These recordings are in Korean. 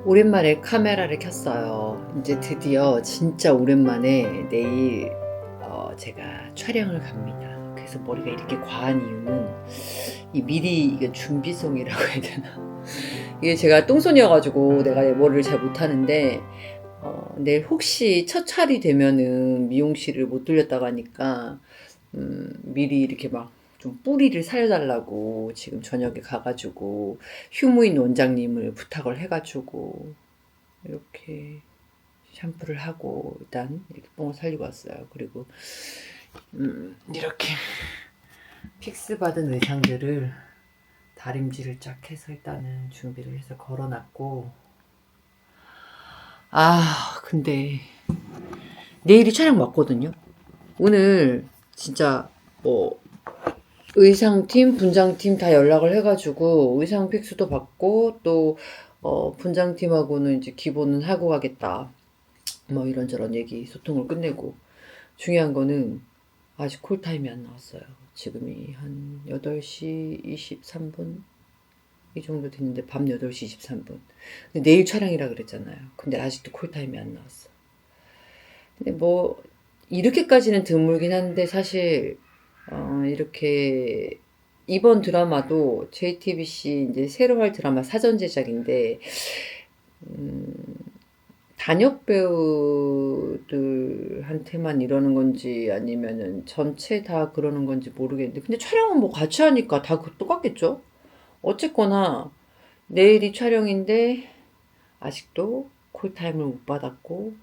오랜만에 카메라를 켰어요. 이제 드디어 진짜 오랜만에 내일 제가 촬영을 갑니다. 그래서 머리가 이렇게 과한 이유는 이 미리 이게 준비성이라고 해야 되나? 이게 제가 똥손이어가지고 내가 머리를 잘 못하는데 내일 혹시 첫 찰이 되면은 미용실을 못 들렸다고 하니까 미리 이렇게 막 좀 뿌리를 살려달라고 지금 저녁에 가가지고 휴무인 원장님을 부탁을 해가지고 이렇게 샴푸를 하고 일단 이렇게 뽕을 살리고 왔어요. 그리고 이렇게 픽스 받은 의상들을 다림질을 쫙 해서 일단은 준비를 해서 걸어놨고, 근데 내일이 촬영 맞거든요. 오늘 진짜 뭐 의상팀, 분장팀 다 연락을 해가지고 의상 픽스도 받고 또 분장팀하고는 이제 기본은 하고 가겠다. 뭐 이런저런 얘기 소통을 끝내고 중요한 거는 아직 콜타임이 안 나왔어요. 지금이 한 8시 23분 이 정도 됐는데 밤 8시 23분. 근데 내일 촬영이라 그랬잖아요. 근데 아직도 콜타임이 안 나왔어. 근데 뭐 이렇게까지는 드물긴 한데 사실 이렇게 이번 드라마도 JTBC 이제 새로 할 드라마 사전 제작인데 단역 배우들한테만 이러는 건지 아니면은 전체 다 그러는 건지 모르겠는데 근데 촬영은 뭐 같이 하니까 다 똑같겠죠? 어쨌거나 내일이 촬영인데 아직도 콜타임을 못 받았고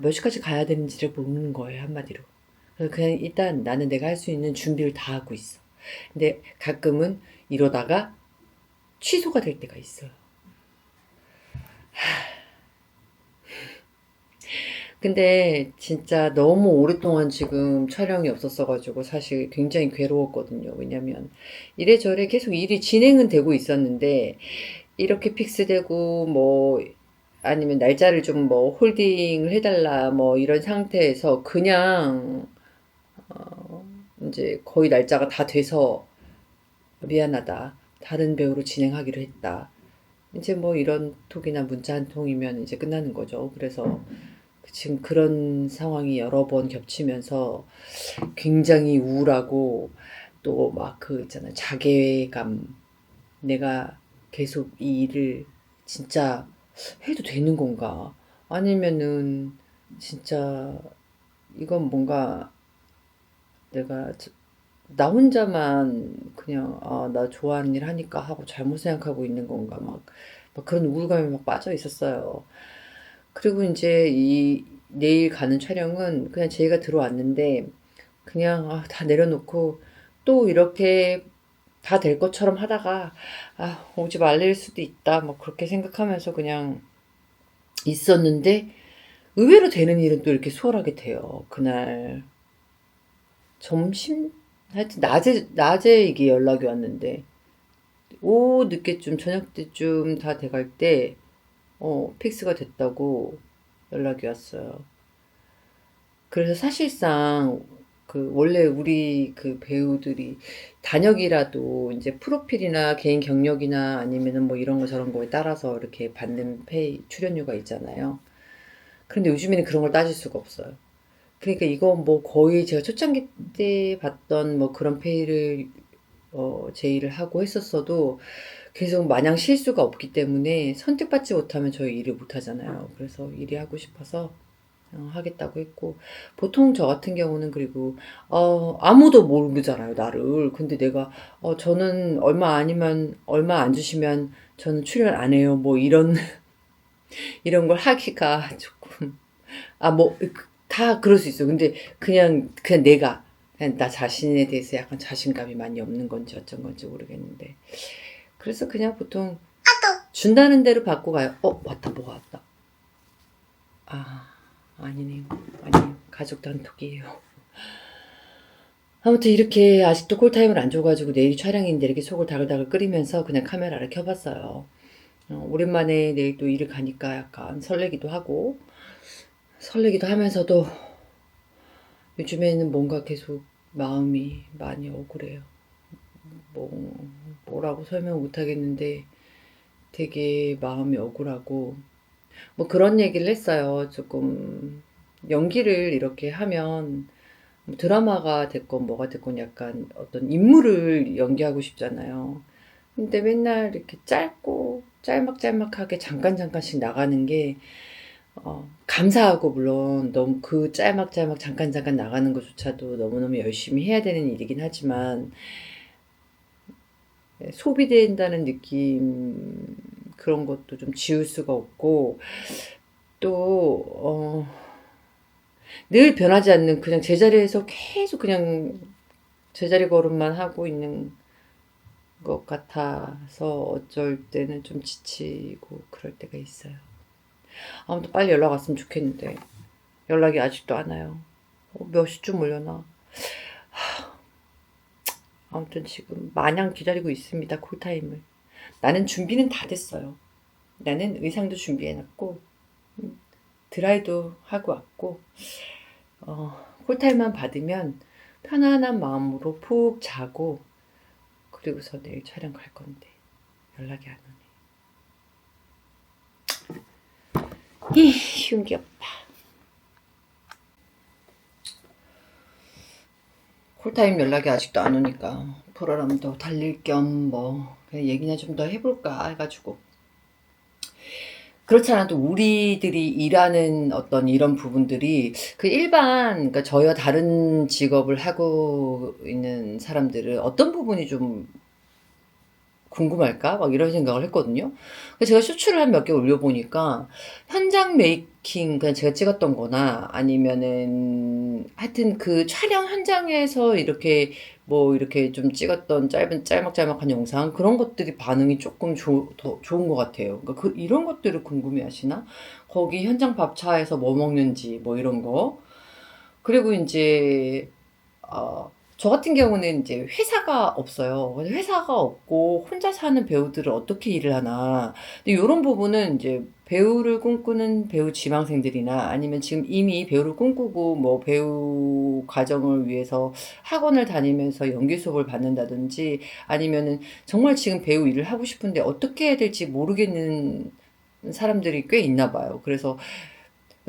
몇 시까지 가야 되는지를 모르는 거예요 한마디로. 그래서 그냥 일단 나는 내가 할 수 있는 준비를 다 하고 있어. 근데 가끔은 이러다가 취소가 될 때가 있어요. 근데 진짜 너무 오랫동안 지금 촬영이 없었어가지고 사실 굉장히 괴로웠거든요. 왜냐면 이래저래 계속 일이 진행은 되고 있었는데 이렇게 픽스되고 뭐 아니면 날짜를 좀 뭐 홀딩을 해달라 뭐 이런 상태에서 그냥 이제 거의 날짜가 다 돼서 미안하다. 다른 배우로 진행하기로 했다. 이제 뭐 이런 톡이나 문자 한 통이면 이제 끝나는 거죠. 그래서 지금 그런 상황이 여러 번 겹치면서 굉장히 우울하고 또 막 그 있잖아요. 자괴감. 내가 계속 이 일을 진짜 해도 되는 건가? 아니면은 진짜 이건 뭔가 내가 나 혼자만 그냥 나 좋아하는 일 하니까 하고 잘못 생각하고 있는 건가 막 그런 우울감에 막 빠져 있었어요. 그리고 이제 이 내일 가는 촬영은 그냥 제가 들어왔는데 그냥 다 내려놓고 또 이렇게 다 될 것처럼 하다가 오지 말릴 수도 있다 뭐 그렇게 생각하면서 그냥 있었는데 의외로 되는 일은 또 이렇게 수월하게 돼요. 그날 점심 하여튼 낮에 이게 연락이 왔는데 오후 늦게쯤 저녁 때쯤 다 돼갈 때 픽스가 됐다고 연락이 왔어요. 그래서 사실상 그 원래 우리 그 배우들이 단역이라도 이제 프로필이나 개인 경력이나 아니면은 뭐 이런 거 저런 거에 따라서 이렇게 받는 페이 출연료가 있잖아요. 그런데 요즘에는 그런 걸 따질 수가 없어요. 그러니까 이거 뭐 거의 제가 초창기 때 봤던 뭐 그런 페이를 제의를 하고 했었어도 계속 마냥 실수가 없기 때문에 선택받지 못하면 저희 일을 못 하잖아요. 그래서 일이 하고 싶어서 하겠다고 했고 보통 저 같은 경우는 그리고 아무도 모르잖아요 나를. 근데 내가 저는 얼마 아니면 얼마 안 주시면 저는 출연 안 해요 뭐 이런 이런 걸 하기가 조금 뭐 다 그럴 수 있어. 근데 그냥 내가 그냥 나 자신에 대해서 약간 자신감이 많이 없는 건지 어쩐 건지 모르겠는데 그래서 그냥 보통 준다는 대로 받고 가요. 맞다 뭐가 왔다. 아 아니네요. 아니에요. 가족 단톡이에요. 아무튼 이렇게 아직도 콜타임을 안 줘가지고 내일 촬영인데 이렇게 속을 다글다글 끓이면서 그냥 카메라를 켜봤어요. 오랜만에 내일 또 일을 가니까 약간 설레기도 하면서도 요즘에는 뭔가 계속 마음이 많이 억울해요. 뭐라고 설명 못 하겠는데 되게 마음이 억울하고 뭐 그런 얘기를 했어요. 조금 연기를 이렇게 하면 뭐 드라마가 됐건 뭐가 됐건 약간 어떤 인물을 연기하고 싶잖아요. 근데 맨날 이렇게 짧고 짤막짤막하게 잠깐씩 나가는 게 감사하고 물론 너무 그 짤막짤막 잠깐 나가는 것조차도 너무너무 열심히 해야 되는 일이긴 하지만 소비된다는 느낌 그런 것도 좀 지울 수가 없고 또 늘 변하지 않는 그냥 제자리에서 계속 그냥 제자리 걸음만 하고 있는 것 같아서 어쩔 때는 좀 지치고 그럴 때가 있어요. 아무튼 빨리 연락 왔으면 좋겠는데 연락이 아직도 안 와요. 몇 시쯤 오려나? 아무튼 지금 마냥 기다리고 있습니다. 콜타임을. 나는 준비는 다 됐어요. 나는 의상도 준비해놨고 드라이도 하고 왔고 콜타임만 받으면 편안한 마음으로 푹 자고 그리고서 내일 촬영 갈 건데 연락이 안 오네. 쉬운 게 없다. 콜타임 연락이 아직도 안 오니까 프로그램도 달릴 겸 뭐 그냥 얘기나 좀 더 해볼까 해가지고 그렇지 않아도 우리들이 일하는 어떤 이런 부분들이 그 일반 그러니까 저희와 다른 직업을 하고 있는 사람들은 어떤 부분이 좀 궁금할까? 막 이런 생각을 했거든요. 그래서 제가 쇼츠를 한 몇 개 올려보니까 현장 메이킹, 그냥 제가 찍었던 거나 아니면은 하여튼 그 촬영 현장에서 이렇게 뭐 이렇게 좀 찍었던 짧은 짤막짤막한 영상 그런 것들이 반응이 조금 더 좋은 것 같아요. 그러니까 이런 것들을 궁금해 하시나? 거기 현장 밥차에서 뭐 먹는지 뭐 이런 거. 그리고 이제 저 같은 경우는 이제 회사가 없어요. 회사가 없고 혼자 사는 배우들은 어떻게 일을 하나. 근데 요런 부분은 이제 배우를 꿈꾸는 배우 지망생들이나 아니면 지금 이미 배우를 꿈꾸고 뭐 배우 과정을 위해서 학원을 다니면서 연기 수업을 받는다든지 아니면은 정말 지금 배우 일을 하고 싶은데 어떻게 해야 될지 모르겠는 사람들이 꽤 있나 봐요. 그래서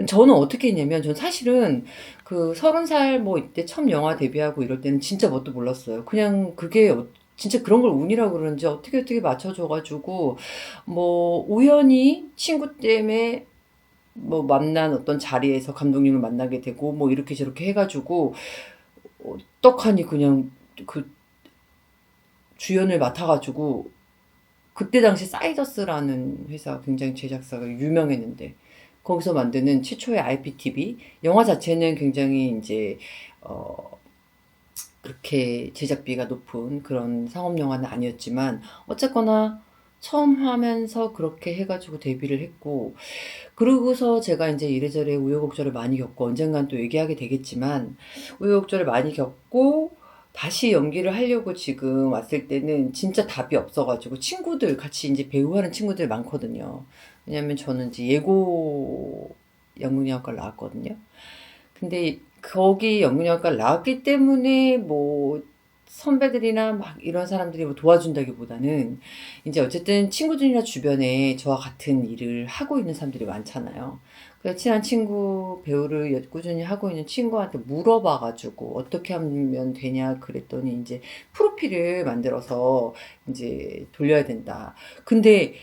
저는 어떻게 했냐면 전 사실은 그 30살 뭐 이때 처음 영화 데뷔하고 이럴 때는 진짜 뭣도 몰랐어요. 그냥 그게 진짜 그런 걸 운이라고 그러는지 어떻게 맞춰줘 가지고 뭐 우연히 친구 때문에 뭐 만난 어떤 자리에서 감독님을 만나게 되고 뭐 이렇게 저렇게 해 가지고 떡하니 그냥 그 주연을 맡아 가지고 그때 당시 사이더스라는 회사 굉장히 제작사가 유명했는데 거기서 만드는 최초의 IPTV 영화 자체는 굉장히 이제 그렇게 제작비가 높은 그런 상업 영화는 아니었지만 어쨌거나 처음 하면서 그렇게 해가지고 데뷔를 했고 그러고서 제가 이제 이래저래 우여곡절을 많이 겪고 언젠간 또 얘기하게 되겠지만 우여곡절을 많이 겪고 다시 연기를 하려고 지금 왔을 때는 진짜 답이 없어가지고 친구들 같이 이제 배우하는 친구들 많거든요. 왜냐면 저는 이제 예고 연극영화과를 나왔거든요. 근데 거기 연극영화과를 나왔기 때문에 뭐 선배들이나 막 이런 사람들이 뭐 도와준다기보다는 이제 어쨌든 친구들이나 주변에 저와 같은 일을 하고 있는 사람들이 많잖아요. 그래서 친한 친구 배우를 꾸준히 하고 있는 친구한테 물어봐가지고 어떻게 하면 되냐 그랬더니 이제 프로필을 만들어서 이제 돌려야 된다. 근데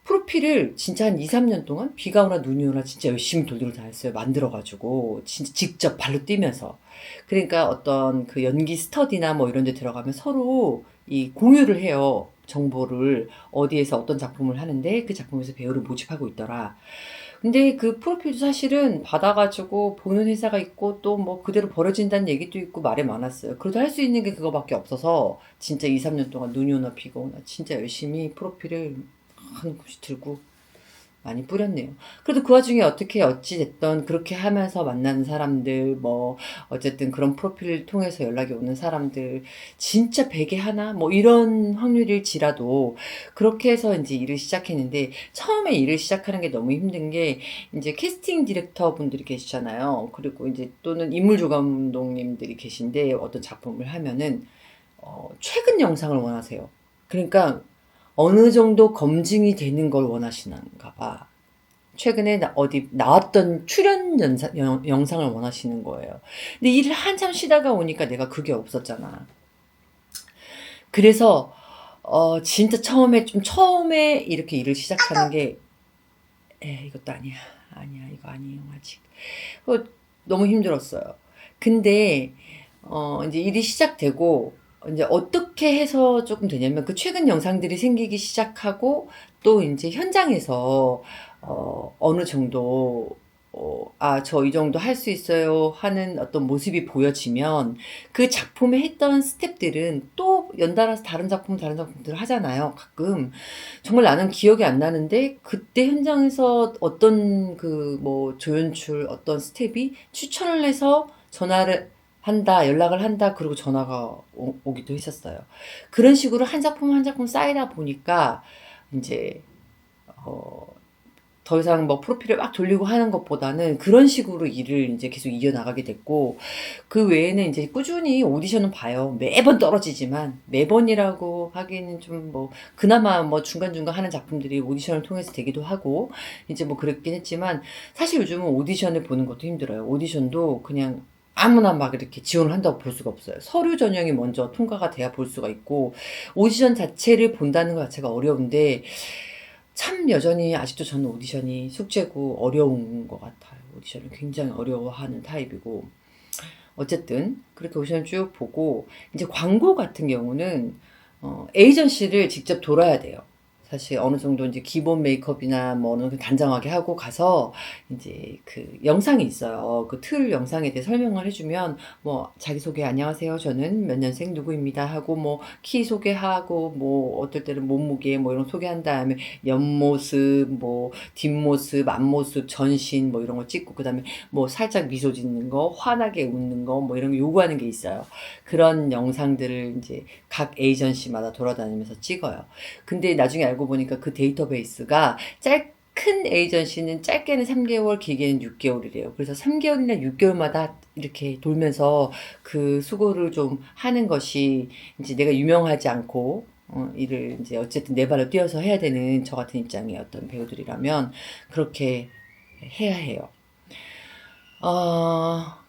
프로필을 진짜 한 2, 3년 동안 비가 오나 눈이 오나 진짜 열심히 돌리고 다녔어요. 만들어가지고. 진짜 직접 발로 뛰면서. 그러니까 어떤 그 연기 스터디나 뭐 이런 데 들어가면 서로 이 공유를 해요. 정보를 어디에서 어떤 작품을 하는데 그 작품에서 배우를 모집하고 있더라. 근데 그 프로필도 사실은 받아가지고 보는 회사가 있고 또 뭐 그대로 버려진다는 얘기도 있고 말이 많았어요. 그래도 할 수 있는 게 그거밖에 없어서 진짜 2, 3년 동안 눈이 오나 비가 오나 진짜 열심히 프로필을 한 곳이 들고 많이 뿌렸네요. 그래도 그 와중에 어떻게 어찌 됐던 그렇게 하면서 만나는 사람들 뭐 어쨌든 그런 프로필을 통해서 연락이 오는 사람들 진짜 100에 하나 뭐 이런 확률일지라도 그렇게 해서 이제 일을 시작했는데 처음에 일을 시작하는 게 너무 힘든 게 이제 캐스팅 디렉터 분들이 계시잖아요. 그리고 이제 또는 인물조 감독님들이 계신데 어떤 작품을 하면은 최근 영상을 원하세요. 그러니까 어느 정도 검증이 되는 걸 원하시는가 봐. 최근에 어디 나왔던 출연 영상을 원하시는 거예요. 근데 일을 한참 쉬다가 오니까 내가 그게 없었잖아. 그래서 진짜 처음에 이렇게 일을 시작하는 게 이것도 아니야. 아니야. 이거 아니에요. 아직. 너무 힘들었어요. 근데 이제 일이 시작되고 이제 어떻게 해서 조금 되냐면 그 최근 영상들이 생기기 시작하고 또 이제 현장에서 어느 정도 저 이 정도 할 수 있어요 하는 어떤 모습이 보여지면 그 작품에 했던 스탭들은 또 연달아서 다른 작품들을 하잖아요. 가끔 정말 나는 기억이 안 나는데 그때 현장에서 어떤 그 뭐 조연출 어떤 스텝이 추천을 해서 전화를 한다, 연락을 한다, 그리고 전화가 오기도 했었어요. 그런 식으로 한 작품 한 작품 쌓이다 보니까 이제 어, 더 이상 뭐 프로필을 막 돌리고 하는 것보다는 그런 식으로 일을 이제 계속 이어나가게 됐고, 그 외에는 이제 꾸준히 오디션은 봐요. 매번 떨어지지만, 매번이라고 하기는 좀 뭐, 그나마 뭐 중간중간 하는 작품들이 오디션을 통해서 되기도 하고, 이제 뭐 그랬긴 했지만, 사실 요즘은 오디션을 보는 것도 힘들어요. 오디션도 그냥 아무나 막 이렇게 지원을 한다고 볼 수가 없어요. 서류 전형이 먼저 통과가 돼야 볼 수가 있고, 오디션 자체를 본다는 것 자체가 어려운데, 참 여전히 아직도 저는 오디션이 숙제고 어려운 것 같아요. 오디션을 굉장히 어려워하는 타입이고. 어쨌든 그렇게 오디션을 쭉 보고 이제 광고 같은 경우는 에이전시를 직접 돌아야 돼요. 사실 어느 정도 이제 기본 메이크업이나 뭐 어느 정도 단정하게 하고 가서 이제 그 영상이 있어요. 그 틀 영상에 대해 설명을 해주면 뭐 자기소개 안녕하세요. 저는 몇 년생 누구입니다 하고 뭐 키 소개하고 뭐 어떨 때는 몸무게 뭐 이런 거 소개한 다음에 옆모습 뭐 뒷모습 앞모습 전신 뭐 이런 거 찍고 그다음에 뭐 살짝 미소 짓는 거 환하게 웃는 거 뭐 이런 거 요구하는 게 있어요. 그런 영상들을 이제 각 에이전시마다 돌아다니면서 찍어요. 근데 나중에 알고 보니까 그 데이터베이스가 큰 에이전시는 짧게는 3개월, 길게는 6개월이래요. 그래서 3개월이나 6개월마다 이렇게 돌면서 그 수고를 좀 하는 것이 이제 내가 유명하지 않고 일을 이제 어쨌든 내 발로 뛰어서 해야 되는 저 같은 입장의 어떤 배우들이라면 그렇게 해야 해요.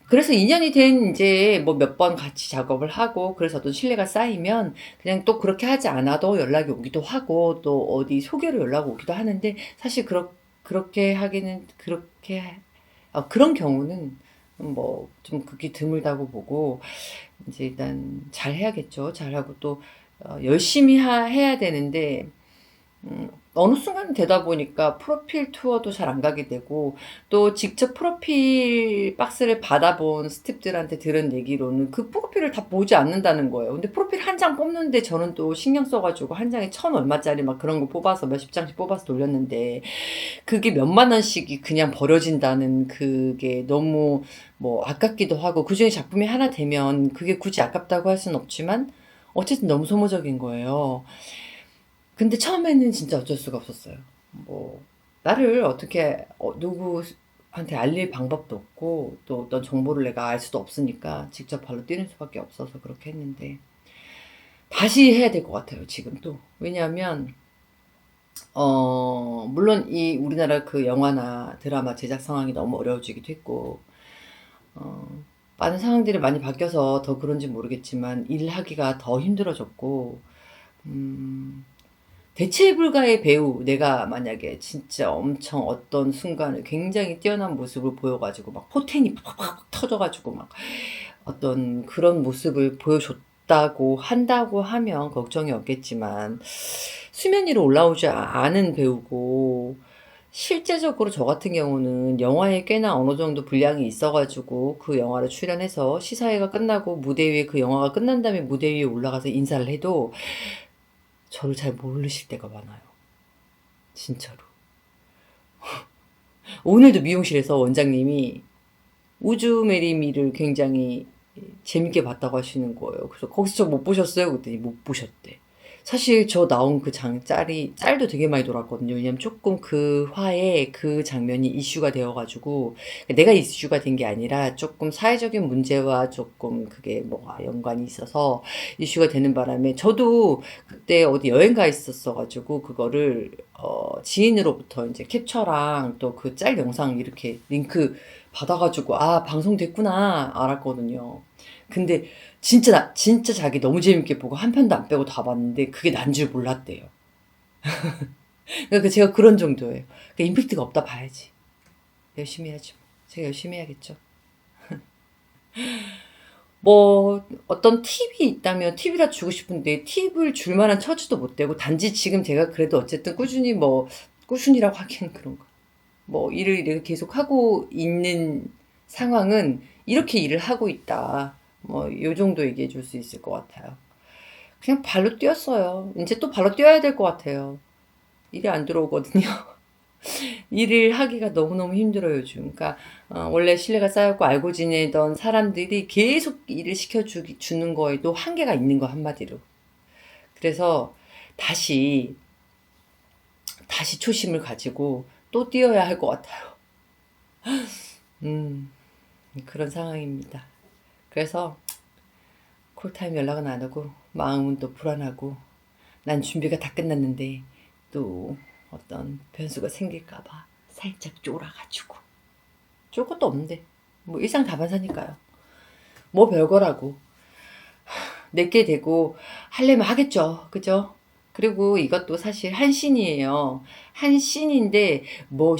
그래서 인연이 된 이제 뭐 몇 번 같이 작업을 하고 그래서 어떤 신뢰가 쌓이면 그냥 또 그렇게 하지 않아도 연락이 오기도 하고 또 어디 소개로 연락 오기도 하는데 사실 그렇게 하기는 그런 경우는 뭐 좀 극히 드물다고 보고 이제 일단 잘 해야겠죠. 잘하고 또 열심히 해야 되는데 어느 순간 되다 보니까 프로필 투어도 잘 안 가게 되고 또 직접 프로필 박스를 받아본 스탭들한테 들은 얘기로는 그 프로필을 다 보지 않는다는 거예요. 근데 프로필 한 장 뽑는데 저는 또 신경 써가지고 한 장에 1,000 얼마짜리 막 그런 거 뽑아서 몇십 장씩 뽑아서 돌렸는데 그게 몇만 원씩이 그냥 버려진다는 그게 너무 뭐 아깝기도 하고 그중에 작품이 하나 되면 그게 굳이 아깝다고 할 수는 없지만 어쨌든 너무 소모적인 거예요. 근데 처음에는 진짜 어쩔 수가 없었어요. 뭐 나를 어떻게 누구한테 알릴 방법도 없고 또 어떤 정보를 내가 알 수도 없으니까 직접 발로 뛰는 수밖에 없어서 그렇게 했는데 다시 해야 될 것 같아요. 지금 또 왜냐하면 물론 이 우리나라 그 영화나 드라마 제작 상황이 너무 어려워지기도 했고 어, 많은 상황들이 많이 바뀌어서 더 그런지 모르겠지만 일하기가 더 힘들어졌고 음, 대체 불가의 배우, 내가 만약에 진짜 엄청 어떤 순간을 굉장히 뛰어난 모습을 보여가지고 막 포텐이 팍팍 터져가지고 막 어떤 그런 모습을 보여줬다고 한다고 하면 걱정이 없겠지만 수면 위로 올라오지 않은 배우고 실제적으로 저 같은 경우는 영화에 꽤나 어느 정도 분량이 있어가지고 그 영화를 출연해서 시사회가 끝나고 무대 위에 그 영화가 끝난 다음에 무대 위에 올라가서 인사를 해도 저를 잘 모르실 때가 많아요. 진짜로. 오늘도 미용실에서 원장님이 우주 메리미를 굉장히 재밌게 봤다고 하시는 거예요. 그래서 거기서 저 못 보셨어요? 그랬더니 못 보셨대. 사실 저 나온 그 짤도 되게 많이 돌았거든요. 왜냐면 조금 그 화에 그 장면이 이슈가 되어가지고, 내가 이슈가 된 게 아니라 조금 사회적인 문제와 조금 그게 뭐가 연관이 있어서 이슈가 되는 바람에, 저도 그때 어디 여행 가 있었어가지고, 그거를, 지인으로부터 이제 캡처랑 또 그 짤 영상 이렇게 링크 받아가지고, 아, 방송됐구나, 알았거든요. 근데 진짜 자기 너무 재밌게 보고 한 편도 안 빼고 다 봤는데 그게 난 줄 몰랐대요. 그러니까 제가 그런 정도예요. 그러니까 임팩트가 없다 봐야지. 열심히 해야지. 제가 열심히 해야겠죠. 뭐 어떤 팁이 있다면 팁이라 주고 싶은데 팁을 줄 만한 처지도 못 되고, 단지 지금 제가 그래도 어쨌든 꾸준히, 뭐 꾸준히라고 하기는 그런가. 뭐 일을 이렇게 계속 하고 있는 상황은 이렇게 일을 하고 있다. 뭐 요 정도 얘기해 줄 수 있을 것 같아요. 그냥 발로 뛰었어요. 이제 또 발로 뛰어야 될 것 같아요. 일이 안 들어오거든요. 일을 하기가 너무너무 힘들어요, 요즘. 그러니까 원래 신뢰가 쌓였고 알고 지내던 사람들이 계속 일을 주는 거에도 한계가 있는 거, 한마디로. 그래서 다시 초심을 가지고 또 뛰어야 할 것 같아요. 음, 그런 상황입니다. 그래서 콜타임 연락은 안 하고 마음은 또 불안하고, 난 준비가 다 끝났는데 또 어떤 변수가 생길까봐 살짝 쫄아가지고. 쫄 것도 없는데 뭐 일상 다반사니까요. 뭐 별거라고. 내게 되고 하려면 하겠죠. 그죠? 그리고 이것도 사실 한 씬이에요. 한 씬인데 뭐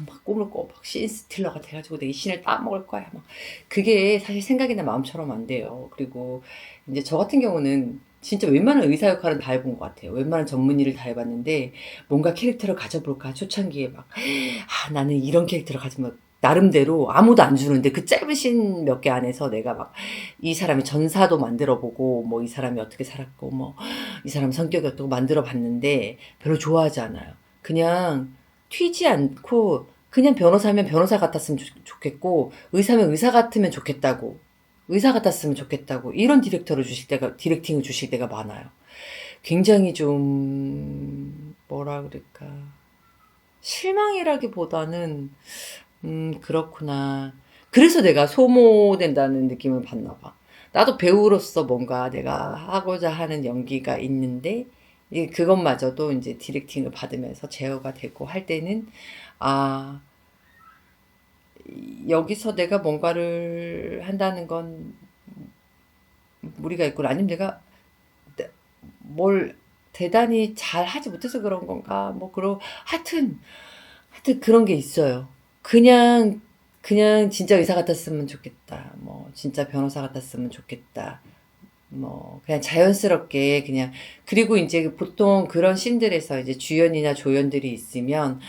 막 꿈을 꿔 막 씬스틸러가 돼가지고 내 이 씬을 따먹을 거야. 막 그게 사실 생각이나 마음처럼 안 돼요. 그리고 이제 저 같은 경우는 진짜 웬만한 의사 역할은 다 해본 것 같아요. 웬만한 전문 일을 다 해봤는데, 뭔가 캐릭터를 가져볼까 초창기에 막, 아, 나는 이런 캐릭터를 가지면 나름대로 아무도 안 주는데 그 짧은 씬 몇 개 안에서 내가 막 이 사람의 전사도 만들어 보고, 뭐 이 사람이 어떻게 살았고, 뭐 이 사람 성격이 어떻고 만들어 봤는데 별로 좋아하지 않아요. 그냥 튀지 않고 그냥 변호사면 변호사 같았으면 좋겠고, 의사면 의사 같으면 좋겠다고, 의사 같았으면 좋겠다고, 이런 디렉팅을 주실 때가 많아요. 굉장히 좀 뭐라 그럴까, 실망이라기보다는 그렇구나. 그래서 내가 소모된다는 느낌을 받나 봐. 나도 배우로서 뭔가 내가 하고자 하는 연기가 있는데, 그것마저도 이제 디렉팅을 받으면서 제어가 되고 할 때는, 아, 여기서 내가 뭔가를 한다는 건 무리가 있구나. 아니면 내가 뭘 대단히 잘 하지 못해서 그런 건가. 뭐, 하여튼 그런 게 있어요. 그냥 진짜 의사 같았으면 좋겠다. 뭐 진짜 변호사 같았으면 좋겠다. 뭐 그냥 자연스럽게 그냥. 그리고 이제 보통 그런 씬들에서 이제 주연이나 조연들이 있으면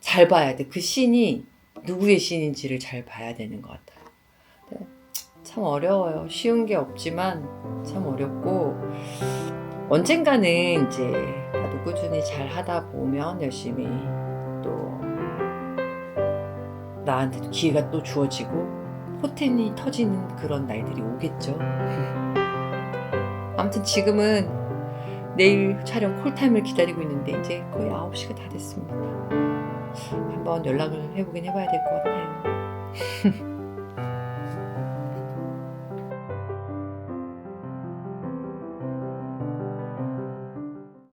잘 봐야 돼. 그 씬이 누구의 씬인지를 잘 봐야 되는 것 같아요. 네, 참 어려워요. 쉬운 게 없지만 참 어렵고, 언젠가는 이제 나도 꾸준히 잘 하다 보면 열심히 또 나한테도 기회가 또 주어지고 포텐이 터지는 그런 날들이 오겠죠. 아무튼 지금은 내일 촬영 콜타임을 기다리고 있는데 이제 거의 9시가 다 됐습니다. 한번 연락을 해보긴 해봐야 될 것 같아요.